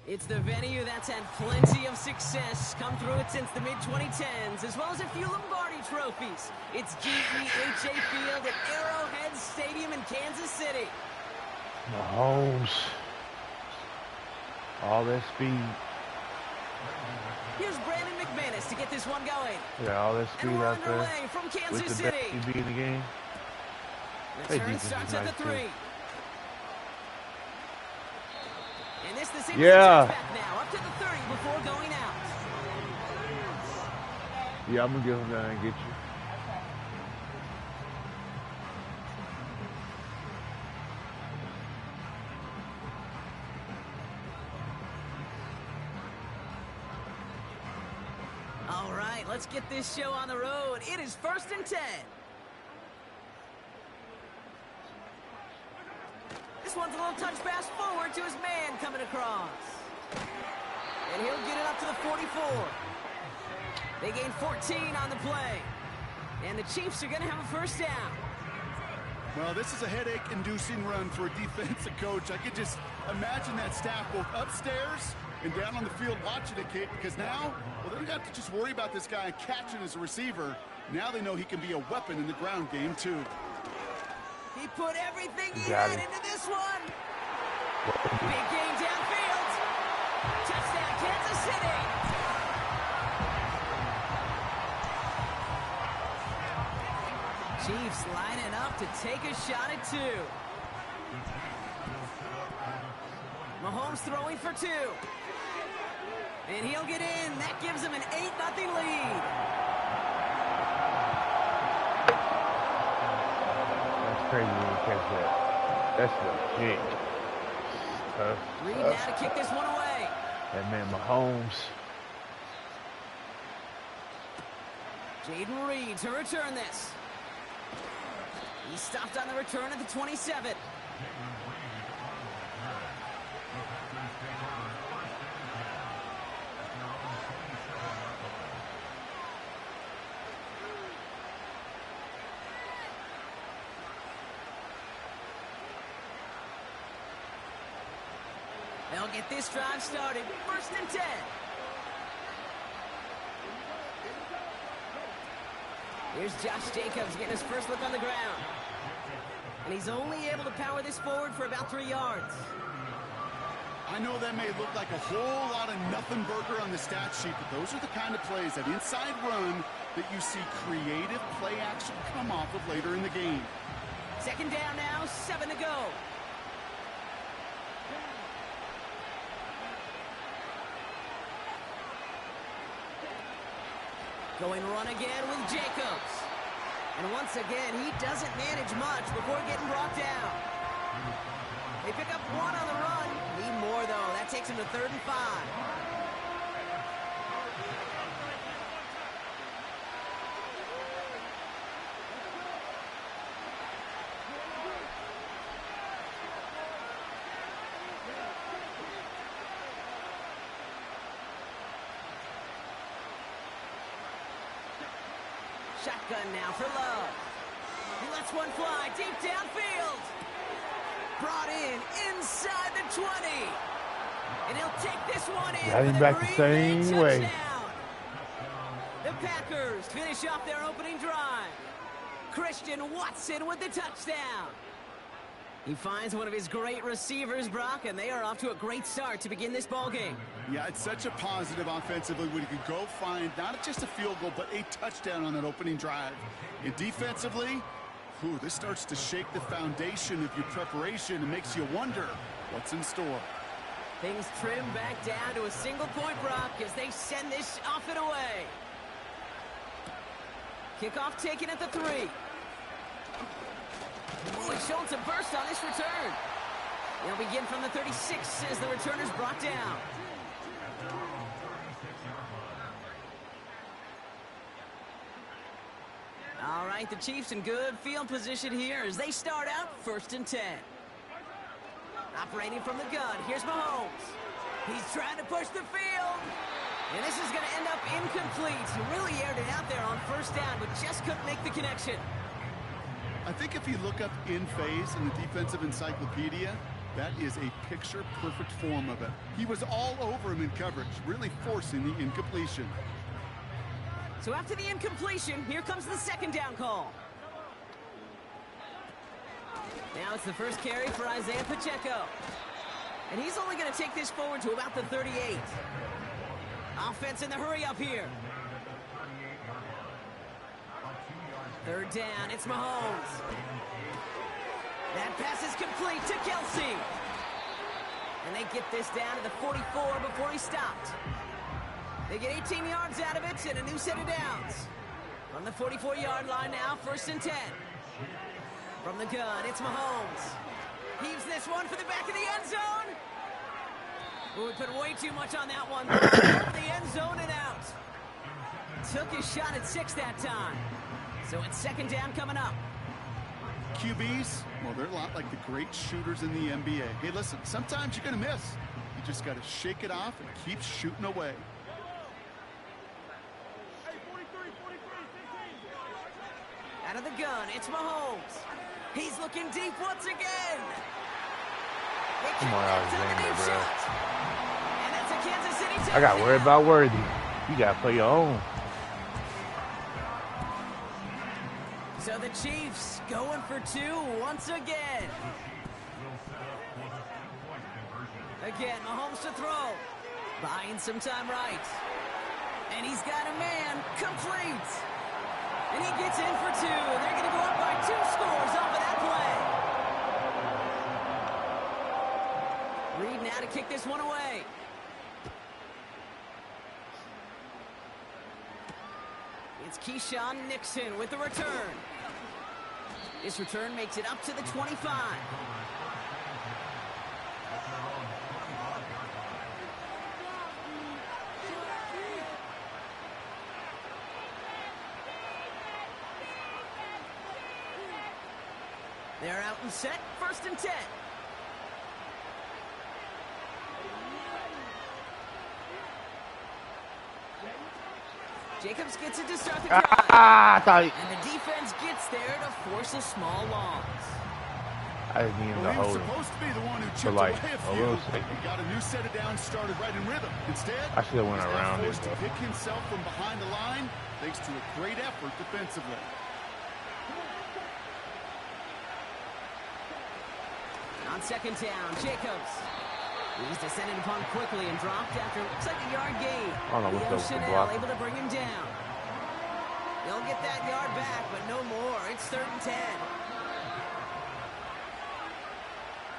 It's the venue that's had plenty of success, come through it since the mid-2010s, as well as a few Lombardi trophies. It's GEHA Field at Arrowhead Stadium in Kansas City. Mahomes. All that speed. Here's Brandon McManus to get this one going. Yeah, all that speed and we're out there. underway from Kansas With the City. best QB in the game. The turn starts at the 3. And this the same back now, up to the 30 before going out. Yeah, I'm going to give him that and get you. All right, let's get this show on the road. It is 1st and 10. This one's a little touch pass forward to his man coming across. And he'll get it up to the 44. They gain 14 on the play. And the Chiefs are going to have a first down. Well, this is a headache-inducing run for a defensive coach. I could just imagine that staff both upstairs and down on the field watching it, Kate, because now, well, they don't have to just worry about this guy catching as a receiver. Now they know he can be a weapon in the ground game, too. He put everything he had into this one. Big game downfield. Touchdown, Kansas City. Chiefs lining up to take a shot at 2. Mahomes throwing for 2. And he'll get in. That gives him an 8-0 lead. Crazy when you catch that. That's legit. Reed now to kick this one away. That man Mahomes. Jaden Reed to return this. He stopped on the return at the 27. They'll get this drive started. 1st and 10. Here's Josh Jacobs getting his first look on the ground. And he's only able to power this forward for about 3 yards. I know that may look like a whole lot of nothing burger on the stat sheet, but those are the kind of plays, that inside run, that you see creative play action come off of later in the game. 2nd down now, 7 to go. Going run again with Jacobs. And once again, he doesn't manage much before getting brought down. They pick up 1 on the run. Need more, though. That takes him to 3rd and 5. Shotgun now for Love. He lets one fly deep downfield. Brought in inside the 20. And he'll take this one in. Got him back the same way. The Packers finish off their opening drive. Christian Watson with the touchdown. He finds one of his great receivers, Brock, and they are off to a great start to begin this ballgame. Yeah, it's such a positive offensively when you can go find not just a field goal, but a touchdown on that opening drive. And defensively, this starts to shake the foundation of your preparation and makes you wonder what's in store. Things trim back down to a single point, Brock, as they send this off and away. Kickoff taken at the 3. Oh, he's shown some burst on this return. They'll begin from the 36 as the returner's brought down. All right, the Chiefs in good field position here as they start out 1st and 10. Operating from the gun, here's Mahomes. He's trying to push the field. And this is going to end up incomplete. He really aired it out there on 1st down, but just couldn't make the connection. I think if you look up in phase in the defensive encyclopedia, That is a picture-perfect form of it. He was all over him in coverage, really forcing the incompletion. So after the incompletion, here comes the second down call. Now it's the first carry for Isaiah Pacheco. And he's only going to take this forward to about the 38. Offense in the hurry up here. Third down, it's Mahomes. That pass is complete to Kelsey. And they get this down to the 44 before he stopped. They get 18 yards out of it and a new set of downs. From the 44-yard line now, 1st and 10. From the gun, it's Mahomes. Heaves this one for the back of the end zone. Ooh, we put way too much on that one. Over the end zone and out. Took his shot at 6 that time. So it's second down coming up. QBs, well, they're a lot like the great shooters in the NBA. Hey, listen, sometimes you're going to miss. You just got to shake it off and keep shooting away. Out of the gun, it's Mahomes. He's looking deep once again. Come on, Alexander, bro. And that's a Kansas City touchdown. I got worried about Worthy. You got to play your own. So the Chiefs going for 2 once again. Again, Mahomes to throw. Buying some time right. And he's got a man complete. And he gets in for 2. They're going to go up by 2 scores off of that play. Reed now to kick this one away. It's Keyshawn Nixon with the return. This return makes it up to the 25. They're out and set, 1st and 10. Jacobs gets it to start the drive. And the defense gets there to force a small loss. I didn't even know. He was supposed to be the one who chipped away a few. He got a new set of downs started right in rhythm. Instead, I should have went around forced to pick himself from behind the line thanks to a great effort defensively. On second down, Jacobs. He's descended upon quickly and dropped after looks like a yard gain. Leo Chanel able to bring him down. They'll get that yard back, but no more. It's 3rd and 10.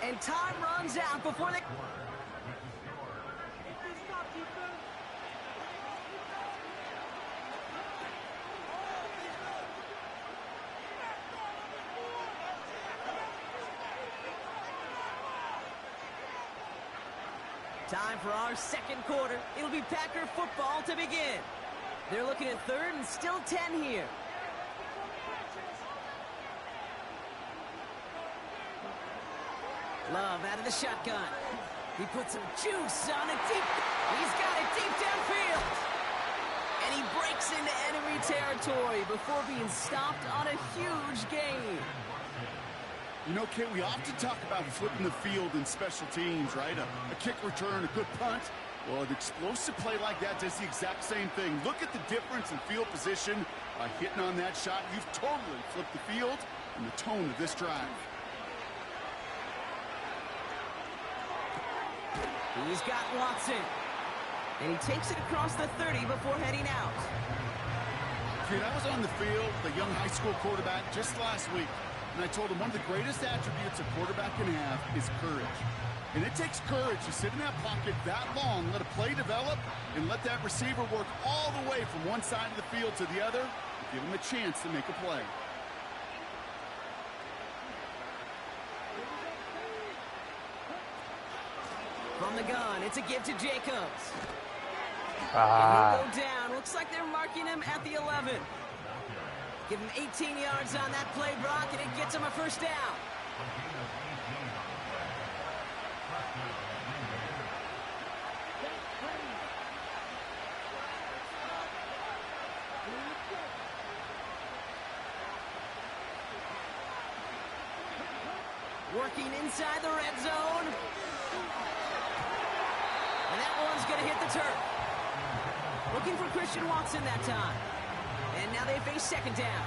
And time runs out before they... Time for our second quarter. It'll be Packer football to begin. They're looking at 3rd and still 10 here. Love out of the shotgun. He puts some juice on it deep. He's got it deep downfield. And he breaks into enemy territory before being stopped on a huge gain. You know, Kate, we often talk about flipping the field in special teams, right? A kick return, a good punt. Well, an explosive play like that does the exact same thing. Look at the difference in field position. By hitting on that shot, you've totally flipped the field and the tone of this drive. He's got Watson. And he takes it across the 30 before heading out. Kate, I was on the field, the young high school quarterback, just last week. And I told him one of the greatest attributes a quarterback can have is courage. And it takes courage to sit in that pocket that long, let a play develop, and let that receiver work all the way from one side of the field to the other, and give him a chance to make a play. From the gun, it's a give to Jacobs. And he'll go down. Looks like they're marking him at the 11. Give him 18 yards on that play, Brock, and it gets him a first down. Working inside the red zone. And that one's going to hit the turf. Looking for Christian Watson that time. And now they face second down.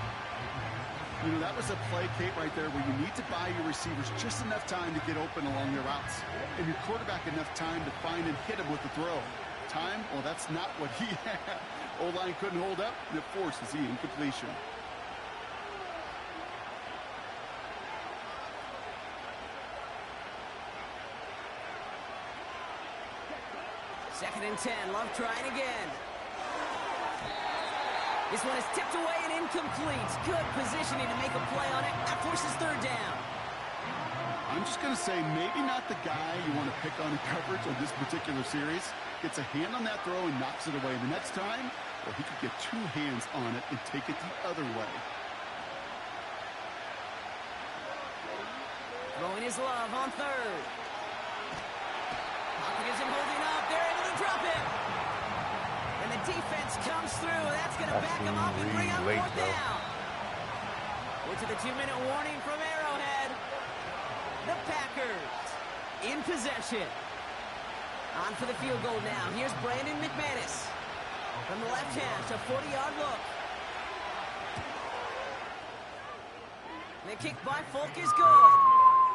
You know, that was a play, Kate, right there where you need to buy your receivers just enough time to get open along their routes. And your quarterback enough time to find and hit him with the throw. Time? Well, that's not what he had. O-line couldn't hold up, and it forces the incompletion. Second and 10. Love trying again. This one is tipped away and incomplete. Good positioning to make a play on it. That forces third down. I'm just going to say maybe not the guy you want to pick on in coverage on this particular series. Gets a hand on that throw and knocks it away. The next time, well, he could get two hands on it and take it the other way. Throwing his Love on third. Pocket isn't holding up. They're able to drop it. And the defense comes through. That's going to back him up and bring up fourth down. We're to the 2-minute warning from Arrowhead. The Packers in possession. On for the field goal now. Here's Brandon McManus. From the left hash, a 40-yard look. The kick by Folk is good.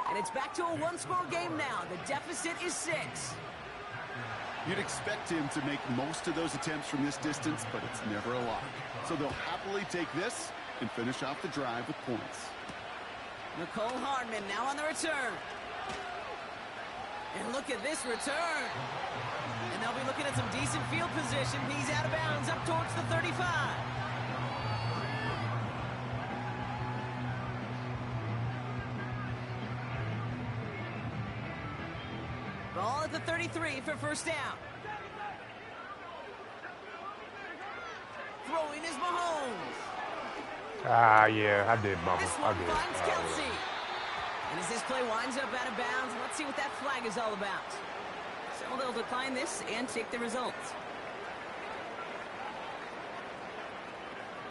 And it's back to a one-score game now. The deficit is 6. You'd expect him to make most of those attempts from this distance, but it's never a lot. So they'll happily take this and finish off the drive with points. Nicole Hardman now on the return. And look at this return. And they'll be looking at some decent field position. He's out of bounds up towards the 35. Ball at the 33 for first down. Throwing is Mahomes. Ah, yeah, I did bumble. This one finds Kelsey. And as this play winds up out of bounds, let's see what that flag is all about. So they'll decline this and take the results.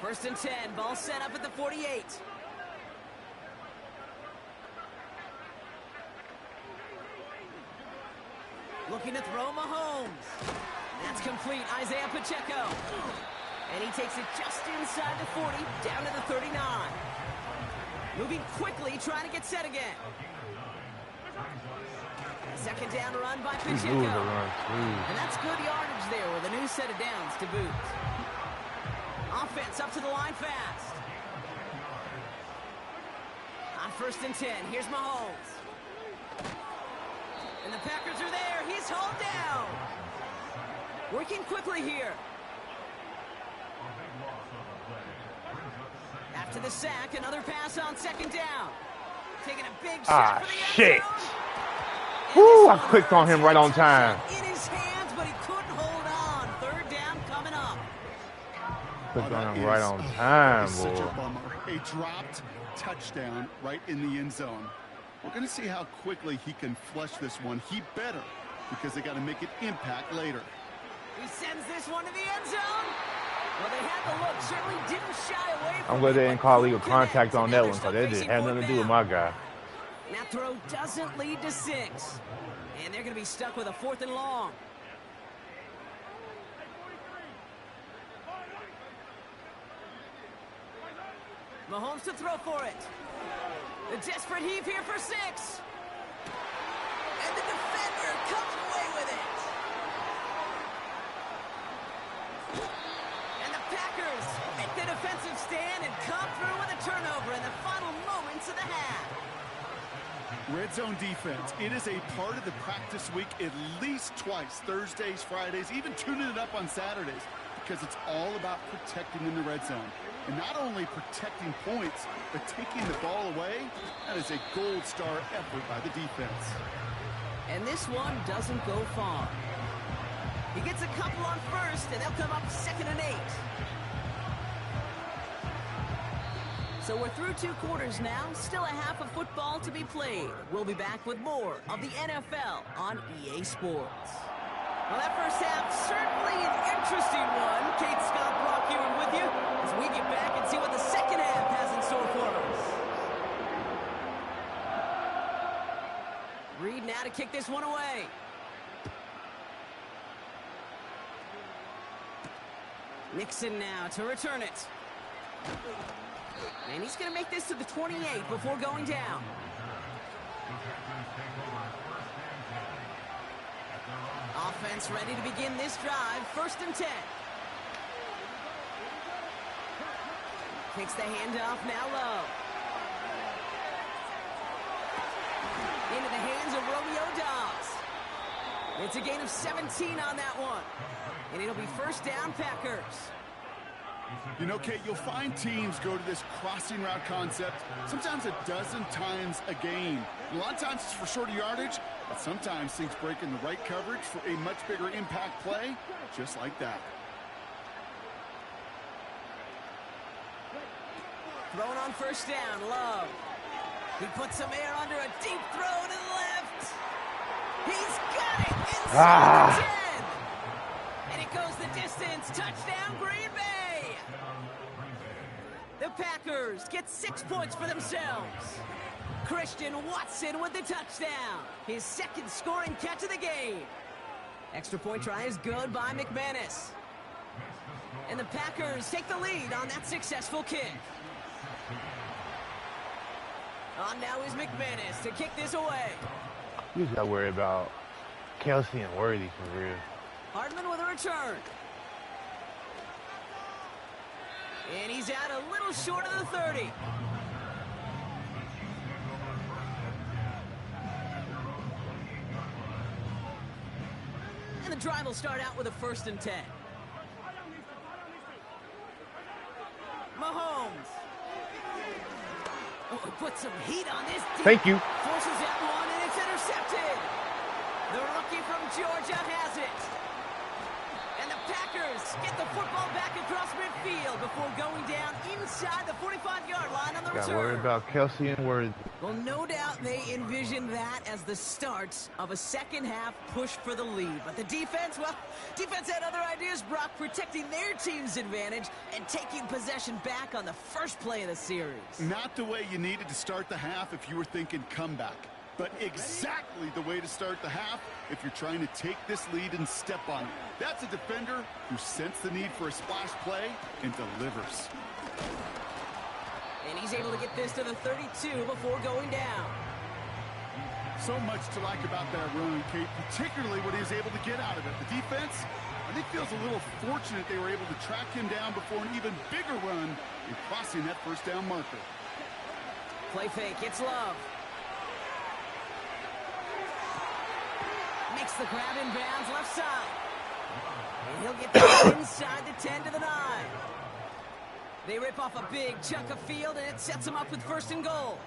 First and 10, ball set up at the 48. Looking to throw Mahomes. That's complete, Isaiah Pacheco. And he takes it just inside the 40, down to the 39. Moving quickly, trying to get set again. Second down run by Pacheco. And that's good yardage there with a new set of downs to boot. Offense up to the line fast. On first and 10, here's Mahomes. And the Packers are there. He's hauled down. Working quickly here. After the sack, another pass on second down. Taking a big shot for the end shit. zone. Woo, I clicked on him right on time. In his hands, but he couldn't hold on. Third down coming up. Clicked on him right on time, Such a boy. bummer. A dropped touchdown right in the end zone. We're going to see how quickly he can flush this one. He better, because they got to make an impact later. He sends this one to the end zone. Well, they had the look. Certainly didn't shy away from I'm glad they it, didn't but call legal couldn't contact connect. on And that now one, they're because that still didn't have facing nothing to do with fourth my guy. down. That throw doesn't lead to 6. And they're going to be stuck with a 4th and long. Mahomes to throw for it. The desperate heave here for 6. And the defender comes away with it. And the Packers make the defensive stand and come through with a turnover in the final moments of the half. Red zone defense. It is a part of the practice week at least twice. Thursdays, Fridays, even tuning it up on Saturdays. Because it's all about protecting in the red zone. And not only protecting points, but taking the ball away. That is a gold star effort by the defense. And this one doesn't go far. He gets a couple on first, and they'll come up 2nd and 8. So we're through 2 quarters now. Still a half of football to be played. We'll be back with more of the NFL on EA Sports. Well, that first half, certainly an interesting one. Kate Scott Brock here with you as we get back and see what the second half has in store for us. Reed now to kick this one away. Nixon now to return it. And he's going to make this to the 28 before going down. Offense ready to begin this drive. 1st and 10. Takes the handoff, now low. Into the hands of Romeo Dobbs. It's a gain of 17 on that one. And it'll be 1st down, Packers. You know, Kate, you'll find teams go to this crossing route concept sometimes a dozen times a game. A lot of times it's for shorter yardage, but sometimes things break in the right coverage for a much bigger impact play, just like that. Thrown on 1st down, Love. He puts some air under a deep throw to the left. He's got it inside the 10. And it goes the distance. Touchdown, Green Bay. The Packers get 6 points for themselves. Christian Watson with the touchdown. His 2nd scoring catch of the game. Extra point try is good by McManus. And the Packers take the lead on that successful kick. On now is McManus to kick this away. You just got to worry about Kelsey and Worthy for real. Hardman with a return. And he's out a little short of the 30. And the drive will start out with a 1st and 10. Mahomes. Oh, put some heat on this deep. Thank you. Forces that one, and it's intercepted. The rookie from Georgia has it. And the Packers get the football back across midfield before going down inside the 45-yard line on the return. Got to worry about Kelsey and Worthy. Well, no doubt they envision that as the start of a 2nd half push for the lead. But the defense, well, defense had other ideas, Brock, protecting their team's advantage and taking possession back on the 1st play of the series. Not the way you needed to start the half if you were thinking comeback, but exactly the way to start the half if you're trying to take this lead and step on it. That's a defender who sensed the need for a splash play and delivers. And he's able to get this to the 32 before going down. So much to like about that run, Kate, particularly what he was able to get out of it. The defense, I think, feels a little fortunate they were able to track him down before an even bigger run in crossing that 1st down marker. Play fake, it's Love. Makes the grab in bounds left side. And he'll get that inside the 10 to the 9. They rip off a big chunk of field, and it sets them up with 1st and goal.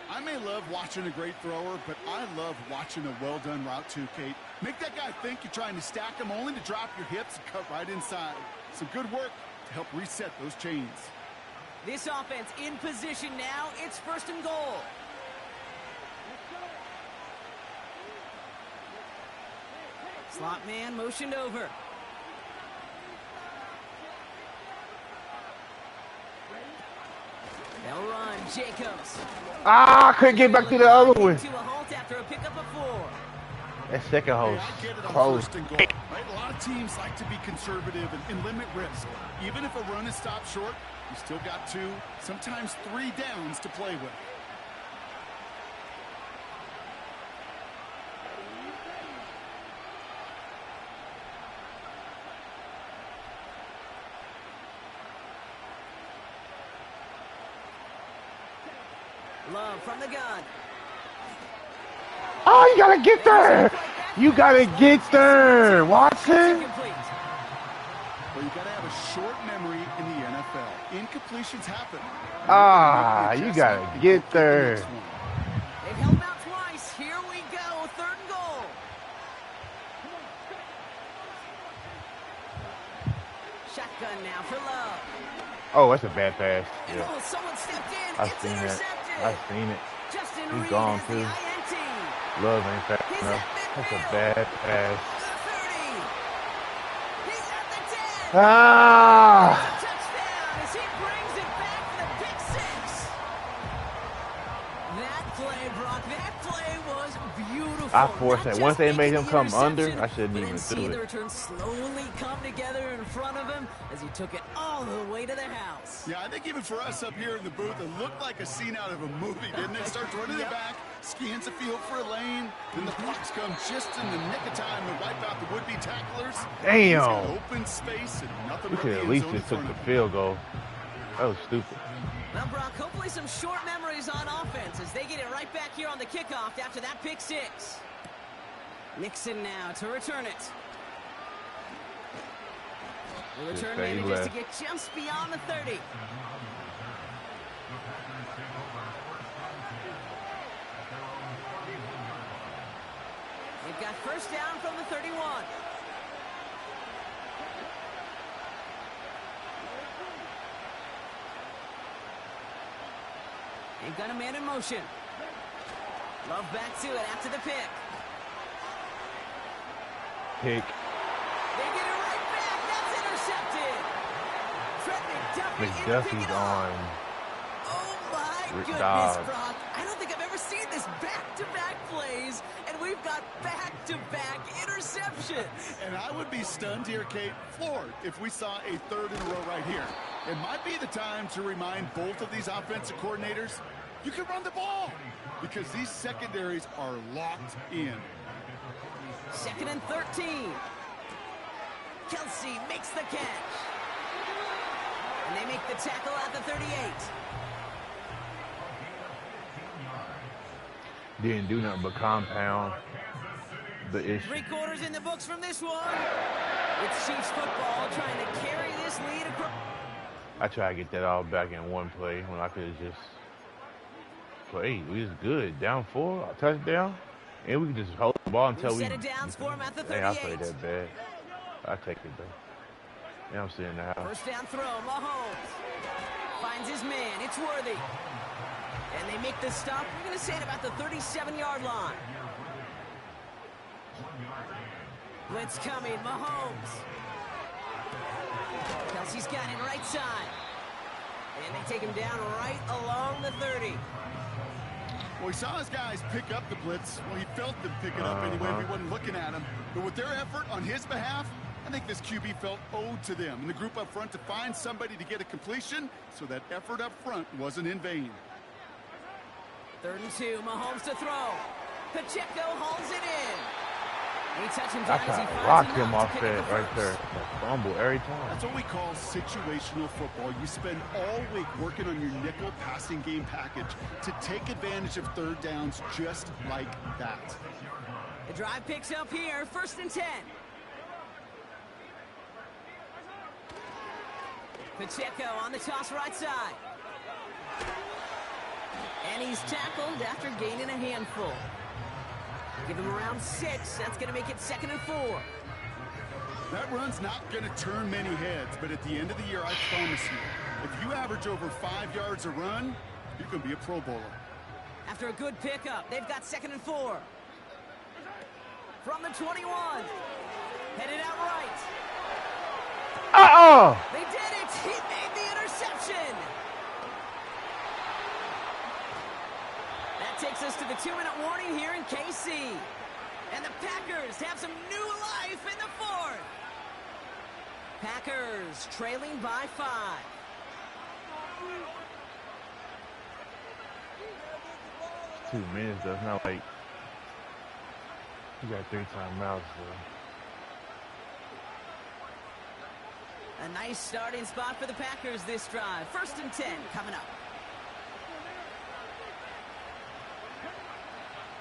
I may love watching a great thrower, but I love watching a well-done route too, Kate. Make that guy think you're trying to stack him, only to drop your hips and cut right inside. Some good work to help reset those chains. This offense in position now. It's 1st and goal. Slot man motioned over. They'll run. Jacobs. Ah, I couldn't get back to the other one. To a halt after a pickup of 4. That 2nd host I get it on close. 1st and goal. Right? A lot of teams like to be conservative and limit risk. Even if a run is stopped short, you still got 2, sometimes 3 downs to play with. Love from the gun. Oh, you got to get there. You got to get there, Watson. Incomplete. Well, you got to have a short memory in the NFL. Incompletions happen. Ah, you got to get there. They've held him out twice. Here we go. 3rd and goal. Shotgun now for Love. Oh, that's a bad pass. And Yeah, oh, someone stepped in. I've It's seen it. intercepted. I've seen it. Justin He's Reed gone, has too. the INT. Love ain't fast He's enough. at That's a midfield. bad pass. The 30. He's at the 10. Ah! It's a touchdown as he brings it back for the pick 6. That play, Brock, that play was beautiful. I beautiful. forced Not it. just Once they made making him the come under, interception, I shouldn't but even then do see the it. return slowly come together in front of him as he took it all the way to the house. Yeah, I think even for us up here in the booth, it looked like a scene out of a movie, didn't it? Starts running it back, scans the field for a lane, then the blocks come just in the nick of time to wipe out the would-be tacklers. He's got Damn. open space and nothing We but could the at end least zone in just took front the of him. field goal. That was stupid. Well, Brock, hopefully some short memories on offense as they get it right back here on the kickoff after that pick six. Nixon now to return it. The return manages to get just beyond the 30. They've got first down from the 31. They've got a man in motion. Love back to it after the pick. Pick. They get it right back. That's intercepted. Trent McDuffie's on. Oh, my Rick goodness, Dobbs. Brock. I don't think I've ever seen this back-to-back plays, and we've got back-to-back interceptions. And I would be stunned here, Kate, floored, if we saw a third in a row right here. It might be the time to remind both of these offensive coordinators, you can run the ball, because these secondaries are locked in. 2nd and 13. Kelsey makes the catch. And they make the tackle at the 38. Didn't do nothing but compound the issue. 3 quarters in the books from this one. It's Chiefs football trying to carry this lead across. I tried to get that all back in one play when I could have just played. We was good. Down 4, a touchdown, and we could just hold the ball until we. Set it down for him at the 38. Hey, I played that bad. I take it though. Yeah, I'm sitting in the house. First down throw, Mahomes finds his man. It's Worthy. And they make the stop. We're going to say it about the 37-yard line. Blitz coming, Mahomes. Kelsey's got it right side. And they take him down right along the 30. Well, he saw his guys pick up the blitz. Well, he felt them pick it up anyway if he wasn't looking at him. But with their effort on his behalf, I think this QB felt owed to them and the group up front to find somebody to get a completion so that effort up front wasn't in vain. 3rd and 2, Mahomes to throw. Pacheco hauls it in. He touches him I down as he tried to finds rock enough him to off pick that up the right there. first. That fumble every time. That's what we call situational football. You spend all week working on your nickel passing game package to take advantage of third downs just like that. The drive picks up here, 1st and 10. Pacheco on the toss right side. And he's tackled after gaining a handful. Give him around 6. That's going to make it 2nd and 4. That run's not going to turn many heads, but at the end of the year, I promise you, if you average over 5 yards a run, you're going to be a Pro Bowler. After a good pickup, they've got 2nd and 4. From the 21. Headed out right. They did it! He made the interception! That takes us to the 2-minute warning here in KC. And the Packers have some new life in the 4th. Packers trailing by 5. Two minutes though. It's not like you got 3 timeouts though. A nice starting spot for the Packers this drive. 1st and 10 coming up.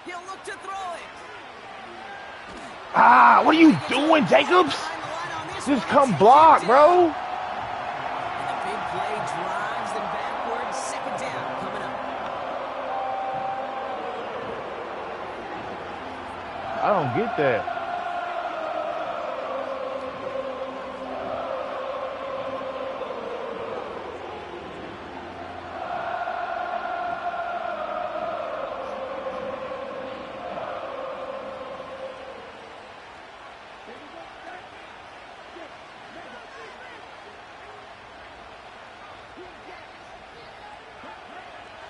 He'll look to throw it. What are you doing, Jacobs? Just come block, bro. And a big play drives them backwards. 2nd down coming up. I don't get that.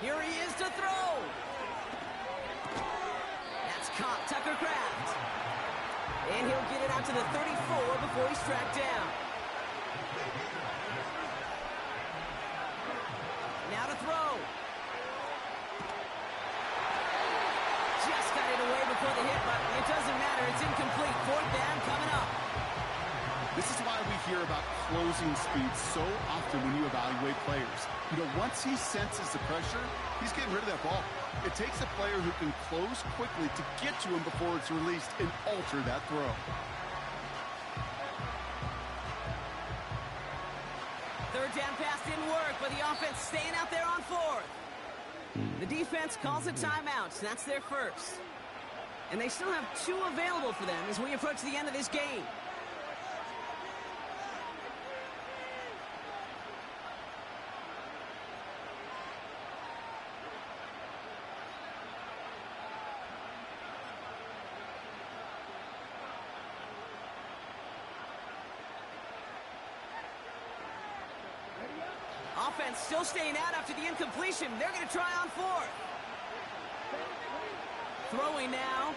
Here he is to throw. That's caught. Tucker And he'll get it out to the 34 before he's tracked down. Now to throw. Just got it away before the hit, but it doesn't matter. It's incomplete. Fourth down coming up. This is why we hear about closing speed so often when you evaluate players. You know, once he senses the pressure, he's getting rid of that ball. It takes a player who can close quickly to get to him before it's released and alter that throw. Third down pass didn't work, but the offense staying out there on fourth. The defense calls a timeout. So that's their first. And they still have 2 available for them as we approach the end of this game. Offense still staying out after the incompletion. They're going to try on fourth. Throwing now.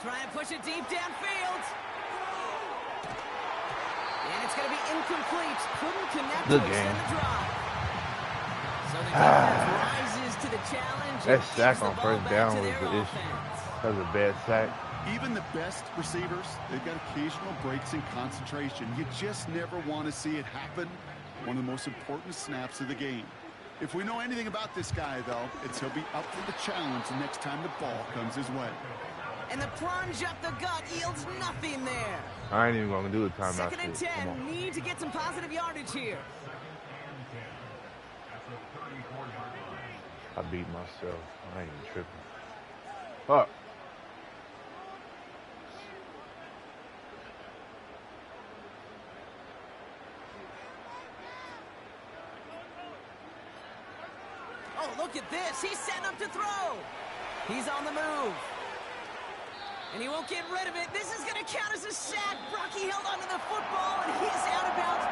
Try and push it deep downfield. And it's going to be incomplete. Couldn't connect to extend the drive. So the defense rises to the challenge. That sack on first down was the issue. That was a bad sack. Even the best receivers, they've got occasional breaks in concentration. You just never want to see it happen. One of the most important snaps of the game. If we know anything about this guy, though, it's he'll be up for the challenge the next time the ball comes his way. And the plunge up the gut yields nothing there. I ain't even going to do the timeout. Second and 10. Need to get some positive yardage here. I beat myself. I ain't even tripping. Fuck. Oh, look at this. He's setting up to throw. He's on the move. And he won't get rid of it. This is going to count as a sack. Brocky held onto the football, and he's out of bounds.